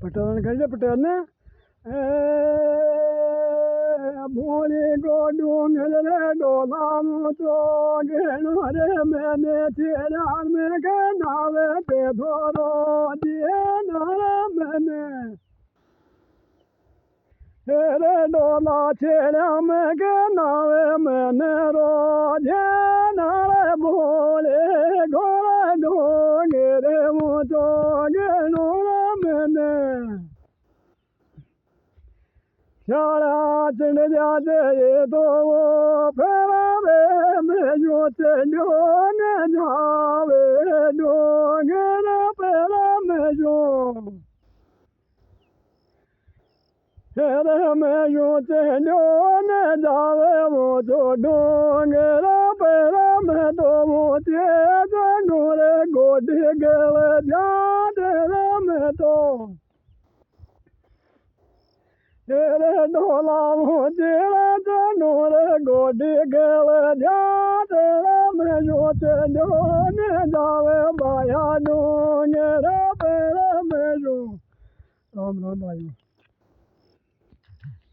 पटन कर पटन भूरी को डूंगर रे डोलाम तो घेनो रे मैंने चेरान में के नावे पे धोरो दिए नारा मैंने रे डोला चेरा में के नावे मैंने रो नारे भोले घोड़ा डोंगे मुझो घेनो रे मैंने शाला चढ़ जाते तो वो फेरावे में जो चलो न जावे डोंगर पेरा में जो फेरा में जो चलो न जावे वो जो डोंगर पेरा में तो मुझे नूरे गोदी गले जाते में तो तेरे ढोला मुझे नूरे गोदी गले जाते में जो चलो न जावे बाया डोंगर